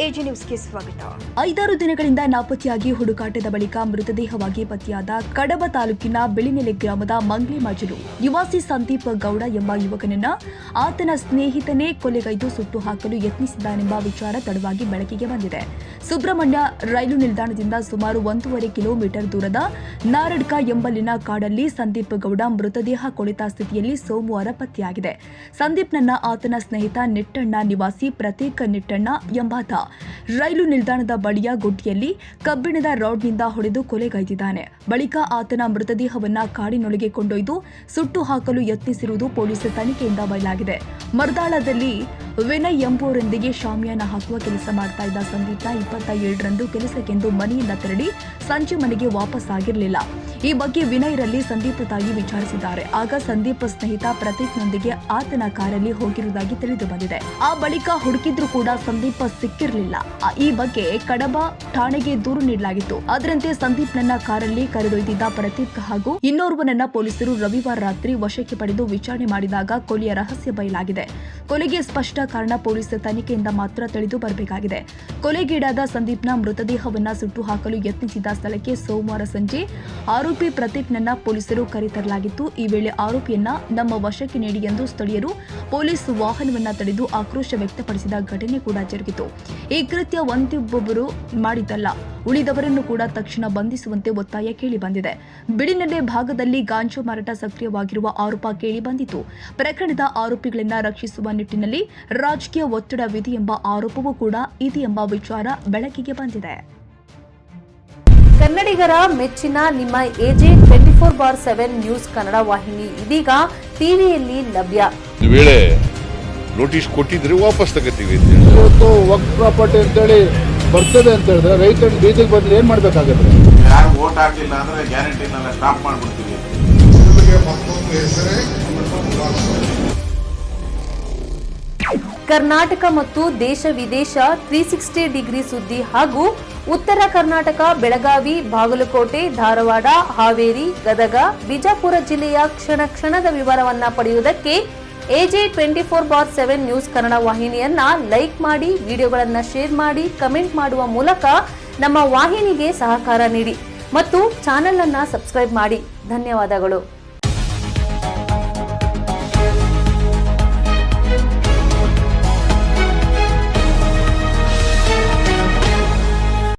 AG ನ್ಯೂಸ್ಗೆ ಸ್ವಾಗತ. 5-6 ದಿನಗಳಿಂದ ನಾಪತ್ತೆಯಾಗಿ ಹುಡುಕಾಟದ ಬಳಿಕ ಮೃತದೇಹವಾಗಿ ಪತ್ತೆಯಾದ ಕಡಬ ತಾಲೂಕಿನ ಬಿಳಿನೆಲೆ ಗ್ರಾಮದ ಮಂಗ್ಲಿ ಮಜಲು ನಿವಾಸಿ ಸಂದೀಪ್ ಗೌಡ ಎಂಬ ಯುವಕನನ್ನ ಆತನ ಸ್ನೇಹಿತನೇ ಕೊಲೆಗೈದು ಸುಟ್ಟು ಹಾಕಲು ಯತ್ನಿಸಿದ್ದಾನೆಂಬ ವಿಚಾರ ತಡವಾಗಿ ಬೆಳಕಿಗೆ ಬಂದಿದೆ. ಸುಬ್ರಹ್ಮಣ್ಯ ರೈಲು ನಿಲ್ದಾಣದಿಂದ ಸುಮಾರು 1.5 ಕಿಲೋಮೀಟರ್ ದೂರದ ನಾರಡ್ಕ ಎಂಬಲ್ಲಿನ ಕಾಡಲ್ಲಿ ಸಂದೀಪ್ ಗೌಡ ಮೃತದೇಹ ಕೊಳೆತ ಸ್ಥಿತಿಯಲ್ಲಿ ಸೋಮವಾರ ಪತ್ತೆಯಾಗಿದೆ. ಸಂದೀಪ್ನನ್ನ ಆತನ ಸ್ನೇಹಿತ ನಿಟ್ಟಣ್ಣ ನಿವಾಸಿ ಪ್ರತೀಕ್ ನಿಟ್ಟಣ್ಣ ಎಂಬಾತ ರೈಲು ನಿಲ್ದಾಣದ ಬಳಿಯ ಗುಡ್ಡಿಯಲ್ಲಿ ಕಬ್ಬಿಣದ ರಾಡ್ನಿಂದ ಹೊಡೆದು ಕೊಲೆಗೈದಿದ್ದಾನೆ. ಬಳಿಕ ಆತನ ಮೃತದೇಹವನ್ನ ಕಾಡಿನೊಳಗೆ ಕೊಂಡೊಯ್ದು ಸುಟ್ಟು ಹಾಕಲು ಯತ್ನಿಸಿರುವುದು ಪೊಲೀಸ್ ತನಿಖೆಯಿಂದ ಬಯಲಾಗಿದೆ. ಮರ್ದಾಳದಲ್ಲಿ ವಿನಯ್ ಎಂಬುವರೊಂದಿಗೆ ಶಾಮಿಯಾನ ಹಾಕುವ ಕೆಲಸ ಮಾಡ್ತಾ ಇದ್ದ ಸಂದೀಪ್ನ 27ರಂದು ಕೆಲಸಕ್ಕೆಂದು ಮನೆಯಿಂದ ತೆರಳಿ ಸಂಜೆ ಮನೆಗೆ ವಾಪಸ್ ಆಗಿರಲಿಲ್ಲ. ಈ ಬಗ್ಗೆ ವಿನಯ್ರಲ್ಲಿ ಸಂದೀಪ್ ತಾಯಿ ವಿಚಾರಿಸಿದ್ದಾರೆ. ಆಗ ಸಂದೀಪ್ ಸ್ನೇಹಿತ ಪ್ರತೀಕ್ನೊಂದಿಗೆ ಆತನ ಕಾರಲ್ಲಿ ಹೋಗಿರುವುದಾಗಿ ತಿಳಿದು ಬಂದಿದೆ. ಆ ಬಳಿಕ ಹುಡುಕಿದ್ರೂ ಕೂಡ ಸಂದೀಪ್ ಸಿಕ್ಕಿರಲಿಲ್ಲ. ಈ ಬಗ್ಗೆ ಕಡಬ ಠಾಣೆಗೆ ದೂರು ನೀಡಲಾಗಿತ್ತು. ಅದರಂತೆ ಸಂದೀಪ್ನನ್ನ ಕಾರಲ್ಲಿ ಕರೆದೊಯ್ದಿದ್ದ ಪ್ರತೀಕ್ ಹಾಗೂ ಇನ್ನೋರ್ವನನ್ನ ಪೊಲೀಸರು ರವಿವಾರ ರಾತ್ರಿ ವಶಕ್ಕೆ ಪಡೆದು ವಿಚಾರಣೆ ಮಾಡಿದಾಗ ಕೊಲೆಯ ರಹಸ್ಯ ಬಯಲಾಗಿದೆ. ಕೊಲೆಗೆ ಸ್ಪಷ್ಟ ಕಾರಣ ಪೊಲೀಸ್ ತನಿಖೆಯಿಂದ ಮಾತ್ರ ತಿಳಿದು ಬರಬೇಕಾಗಿದೆ. ಕೊಲೆಗೀಡಾದ ಸಂದೀಪ್ನ ಮೃತದೇಹವನ್ನ ಸುಟ್ಟು ಹಾಕಲು ಯತ್ನಿಸಿದ ಸ್ಥಳಕ್ಕೆ ಸೋಮವಾರ ಸಂಜೆ ಆರೋಪಿ ಪ್ರತೀಕ್ನನ್ನ ಪೊಲೀಸರು ಕರೆತರಲಾಗಿತ್ತು. ಈ ವೇಳೆ ಆರೋಪಿಯನ್ನ ನಮ್ಮ ವಶಕ್ಕೆ ನೀಡಿ ಎಂದು ಸ್ಥಳೀಯರು ಪೊಲೀಸ್ ವಾಹನವನ್ನ ತಡೆದು ಆಕ್ರೋಶ ವ್ಯಕ್ತಪಡಿಸಿದ ಘಟನೆ ಕೂಡ ಜರುಗಿತು. ಈ ಕೃತ್ಯ ಒಂದೊಬ್ಬರು ಮಾಡಿದ್ದಲ್ಲ, ಉಳಿದವರನ್ನು ಕೂಡ ತಕ್ಷಣ ಬಂಧಿಸುವಂತೆ ಒತ್ತಾಯ ಕೇಳಿಬಂದಿದೆ. ಬಿಳಿನೆಲೆ ಭಾಗದಲ್ಲಿ ಗಾಂಜಾ ಮಾರಾಟ ಸಕ್ರಿಯವಾಗಿರುವ ಆರೋಪ ಕೇಳಿಬಂದಿತು. ಪ್ರಕರಣದ ಆರೋಪಿಗಳನ್ನ ರಕ್ಷಿಸುವ ನಿಟ್ಟಿನಲ್ಲಿ ರಾಜಕೀಯ ಒತ್ತಡವಿದೆ ಎಂಬ ಆರೋಪವೂ ಕೂಡ ಇದೆ ಎಂಬ ವಿಚಾರ ಬೆಳಕಿಗೆ ಬಂದಿದೆ. ಕನ್ನಡಿಗರ ಮೆಚ್ಚಿನ ನಿಮ್ಮ ಎಜೆ 24/7 ನ್ಯೂಸ್ ಕನ್ನಡ ವಾಹಿನಿ ಇದೀಗ ಟಿವಿಯಲ್ಲಿ ಲಭ್ಯ. ವೇಳೆ ನೋಟಿಸ್ ಕೊಟ್ಟಿದ್ರೆ ವಾಪಸ್ ತಗೋತೀವಿ. ಇವತ್ತು ವಕ್ಫ್ ಪ್ರಾಪರ್ಟಿ ಅಂತೇಳಿ ಬರ್ತದೆ ಅಂತ ಹೇಳಿದ್ರೆ ರೈತರು ಬೀದಿಗೆ ಬಂದ್ರೆ ಏನ್ ಮಾಡ್ಬೇಕಾಗತ್ತೆ? ಯಾರು ವೋಟ್ ಹಾಕಿಲ್ಲ ಅಂದ್ರೆ ಗ್ಯಾರಂಟಿನೆಲ್ಲ ಸ್ಟಾಪ್ ಮಾಡ್ಬಿಡ್ತೀವಿ. ಕರ್ನಾಟಕ ಮತ್ತು ದೇಶ ವಿದೇಶ 360 ಡಿಗ್ರಿ ಸುದ್ದಿ ಹಾಗೂ ಉತ್ತರ ಕರ್ನಾಟಕ ಬೆಳಗಾವಿ, ಬಾಗಲಕೋಟೆ, ಧಾರವಾಡ, ಹಾವೇರಿ, ಗದಗ, ಬಿಜಾಪುರ ಜಿಲ್ಲೆಯ ಕ್ಷಣ ಕ್ಷಣದ ವಿವರವನ್ನ ಪಡೆಯುವುದಕ್ಕೆ ಎಜೆ 24/7 ನ್ಯೂಸ್ ಕನ್ನಡ ವಾಹಿನಿಯನ್ನ ಲೈಕ್ ಮಾಡಿ, ವಿಡಿಯೋಗಳನ್ನ ಶೇರ್ ಮಾಡಿ, ಕಮೆಂಟ್ ಮಾಡುವ ಮೂಲಕ ನಮ್ಮ ವಾಹಿನಿಗೆ ಸಹಕಾರ ನೀಡಿ ಮತ್ತು ಚಾನೆಲ್ ಅನ್ನ ಸಬ್ಸ್ಕ್ರೈಬ್ ಮಾಡಿ. ಧನ್ಯವಾದಗಳು.